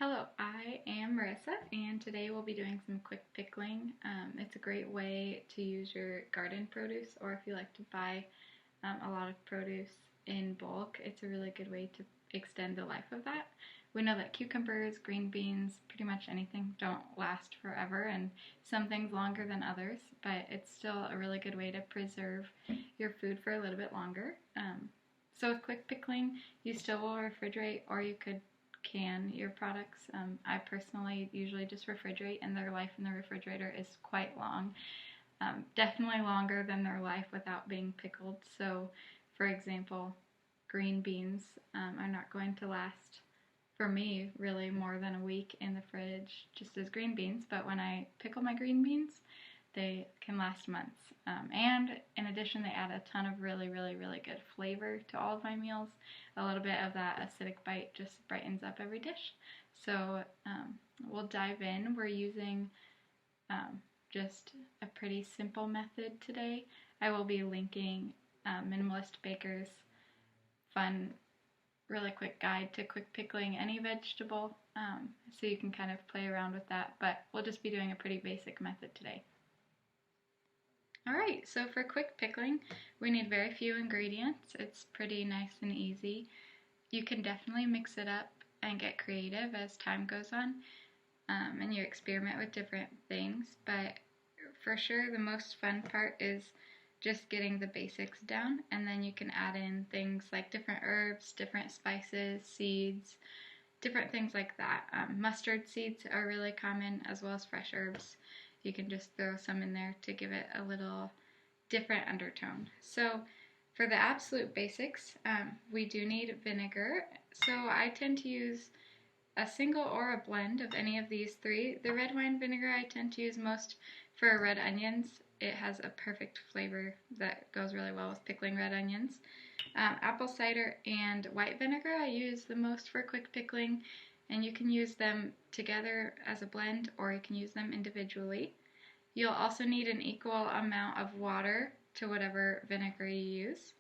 Hello, I am Marissa, and today we'll be doing some quick pickling. It's a great way to use your garden produce, or if you like to buy a lot of produce in bulk, it's a really good way to extend the life of that. We know that cucumbers, green beans, pretty much anything don't last forever, and some things longer than others, but it's still a really good way to preserve your food for a little bit longer. So with quick pickling, you still will refrigerate, or you could can your products. I personally usually just refrigerate, and their life in the refrigerator is quite long. Definitely longer than their life without being pickled. So, for example, green beans are not going to last, for me, really more than a week in the fridge just as green beans, but when I pickle my green beans, they can last months. And in addition, they add a ton of really good flavor to all of my meals. A little bit of that acidic bite just brightens up every dish. So we'll dive in. We're using just a pretty simple method today. I will be linking Minimalist Baker's fun, really quick guide to quick pickling any vegetable, so you can kind of play around with that, but we'll just be doing a pretty basic method today. Alright, so for quick pickling, we need very few ingredients. It's pretty nice and easy. You can definitely mix it up and get creative as time goes on, and you experiment with different things, but for sure the most fun part is just getting the basics down, and then you can add in things like different herbs, different spices, seeds, different things like that. Mustard seeds are really common, as well as fresh herbs. You can just throw some in there to give it a little different undertone. So for the absolute basics, we do need vinegar. So I tend to use a single or a blend of any of these three. The red wine vinegar I tend to use most for red onions. It has a perfect flavor that goes really well with pickling red onions. Apple cider and white vinegar I use the most for quick pickling, and you can use them together as a blend, or you can use them individually. You'll also need an equal amount of water to whatever vinegar you use.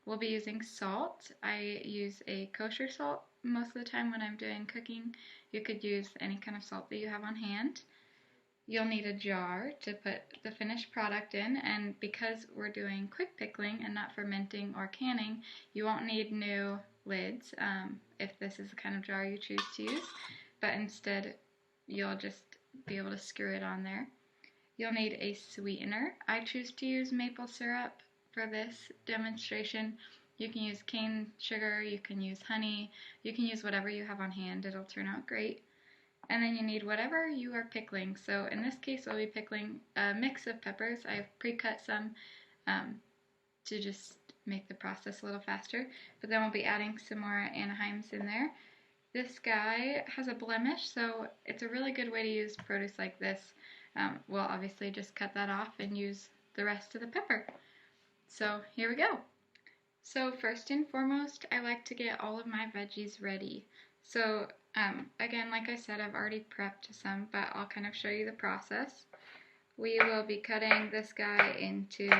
We'll be using salt. I use a kosher salt most of the time when I'm doing cooking. You could use any kind of salt that you have on hand. You'll need a jar to put the finished product in, and because we're doing quick pickling and not fermenting or canning, you won't need new lids if this is the kind of jar you choose to use, but instead you'll just be able to screw it on there. You'll need a sweetener. I choose to use maple syrup for this demonstration. You can use cane sugar, you can use honey, you can use whatever you have on hand. It'll turn out great. And then you need whatever you are pickling. So in this case, we'll be pickling a mix of peppers. I've pre-cut some to just make the process a little faster. But then we'll be adding some more Anaheims in there. This guy has a blemish, so it's a really good way to use produce like this. We'll obviously just cut that off and use the rest of the pepper. So here we go. So first and foremost, I like to get all of my veggies ready. So again, like I said, I've already prepped some, but I'll kind of show you the process. We will be cutting this guy into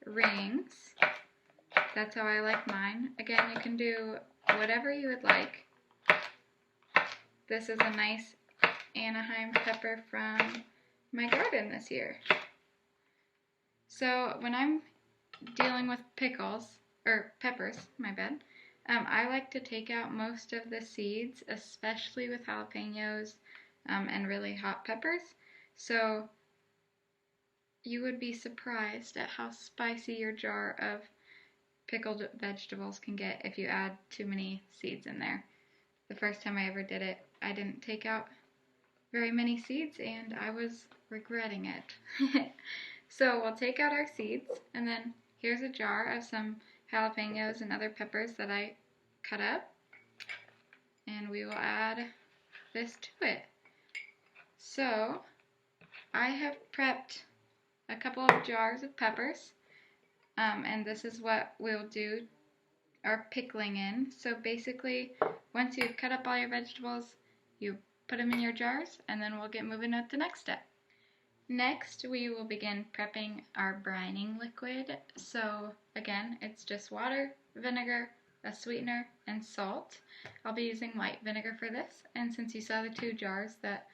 rings. That's how I like mine. Again, you can do whatever you would like. This is a nice Anaheim pepper from my garden this year. So when I'm dealing with peppers, my bad, I like to take out most of the seeds, especially with jalapenos and really hot peppers. So you would be surprised at how spicy your jar of pickled vegetables can get if you add too many seeds in there. The first time I ever did it, I didn't take out very many seeds, and I was regretting it. So we'll take out our seeds, and then here's a jar of some jalapenos and other peppers that I cut up, and we will add this to it. So I have prepped a couple of jars of peppers, and this is what we'll do our pickling in. So basically, once you've cut up all your vegetables, you put them in your jars, and then we'll get moving at the next step. Next, we will begin prepping our brining liquid. So again, it's just water, vinegar, a sweetener, and salt. I'll be using white vinegar for this, and since you saw the 2 jars that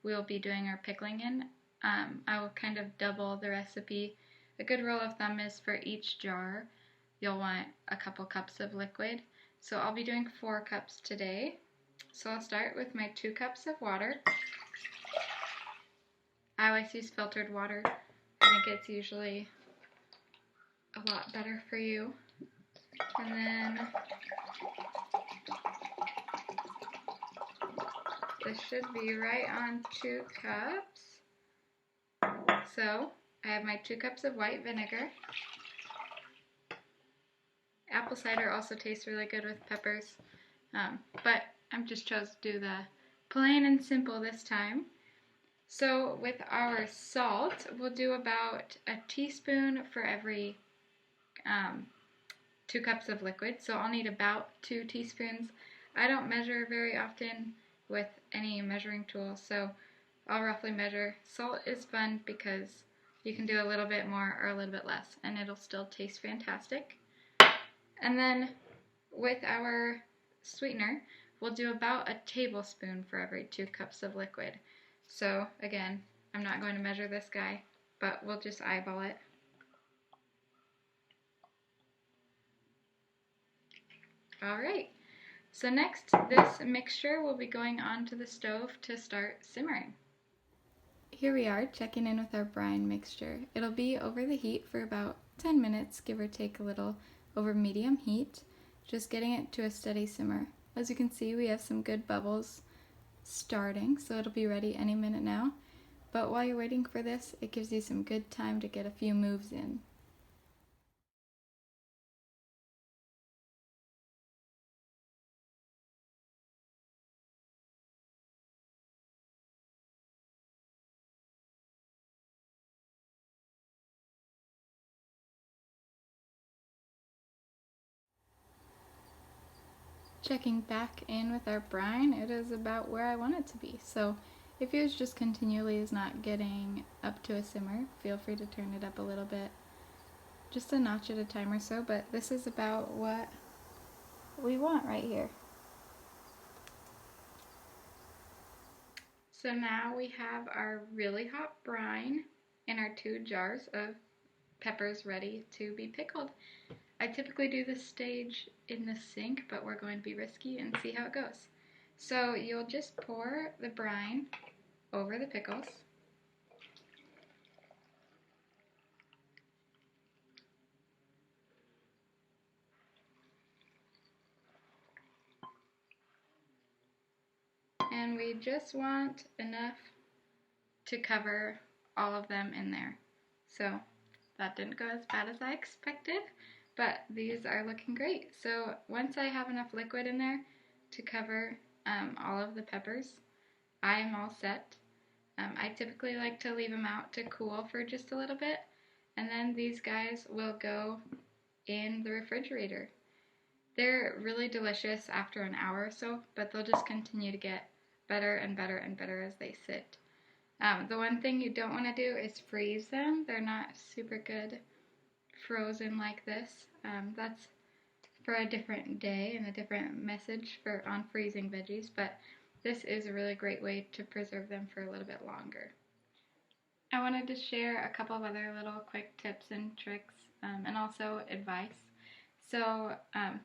we'll be doing our pickling in, I will kind of double the recipe. A good rule of thumb is for each jar, you'll want a couple cups of liquid. So I'll be doing 4 cups today. So I'll start with my 2 cups of water. I always use filtered water. I think it's usually a lot better for you. And then this should be right on 2 cups. So I have my 2 cups of white vinegar. Apple cider also tastes really good with peppers, but I just chose to do the plain and simple this time. So with our salt, we'll do about a teaspoon for every 2 cups of liquid. So I'll need about 2 teaspoons. I don't measure very often with any measuring tool, so I'll roughly measure. Salt is fun because you can do a little bit more or a little bit less, and it'll still taste fantastic. And then with our sweetener, we'll do about a tablespoon for every 2 cups of liquid. So again, I'm not going to measure this guy, but we'll just eyeball it. Alright, so next this mixture will be going onto the stove to start simmering. Here we are checking in with our brine mixture. It'll be over the heat for about 10 minutes, give or take a little, over medium heat, just getting it to a steady simmer. As you can see, we have some good bubbles starting, so it'll be ready any minute now. But while you're waiting for this, it gives you some good time to get a few moves in. Checking back in with our brine, it is about where I want it to be. So if yours just continually is not getting up to a simmer, feel free to turn it up a little bit, just a notch at a time or so, but this is about what we want right here. So now we have our really hot brine and our 2 jars of peppers ready to be pickled. I typically do this stage in the sink, but we're going to be risky and see how it goes. So you'll just pour the brine over the pickles. And we just want enough to cover all of them in there. So that didn't go as bad as I expected, but these are looking great. So once I have enough liquid in there to cover all of the peppers, I am all set. I typically like to leave them out to cool for just a little bit, and then these guys will go in the refrigerator. They're really delicious after an hour or so, but they'll just continue to get better and better and better as they sit. The one thing you don't want to do is freeze them. They're not super good frozen like this. That's for a different day and a different message on freezing veggies, but this is a really great way to preserve them for a little bit longer. I wanted to share a couple of other little quick tips and tricks and also advice. So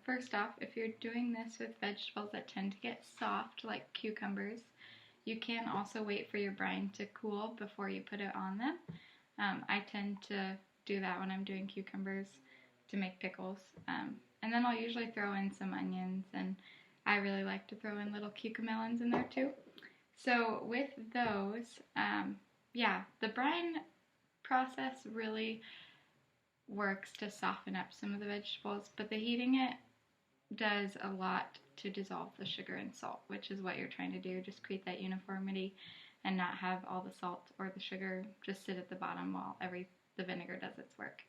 first off, if you're doing this with vegetables that tend to get soft, like cucumbers, you can also wait for your brine to cool before you put it on them. I tend to do that when I'm doing cucumbers to make pickles. And then I'll usually throw in some onions, and I really like to throw in little cucamelons in there too. So with those, the brine process really works to soften up some of the vegetables, but the heating it does a lot to dissolve the sugar and salt, which is what you're trying to do, just create that uniformity and not have all the salt or the sugar just sit at the bottom while the vinegar does its work.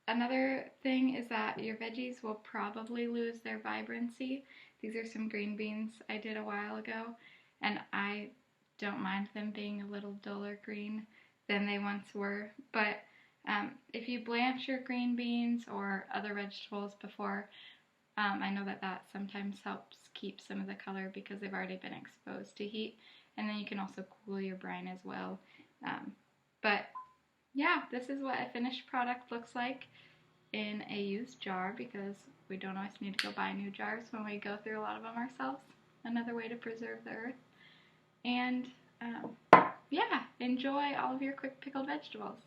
Another thing is that your veggies will probably lose their vibrancy. These are some green beans I did a while ago, and I don't mind them being a little duller green than they once were, but if you blanch your green beans or other vegetables before I know that that sometimes helps keep some of the color because they've already been exposed to heat. And then you can also cool your brine as well. But yeah, this is what a finished product looks like in a used jar, because we don't always need to go buy new jars when we go through a lot of them ourselves. Another way to preserve the earth. And yeah, enjoy all of your quick pickled vegetables.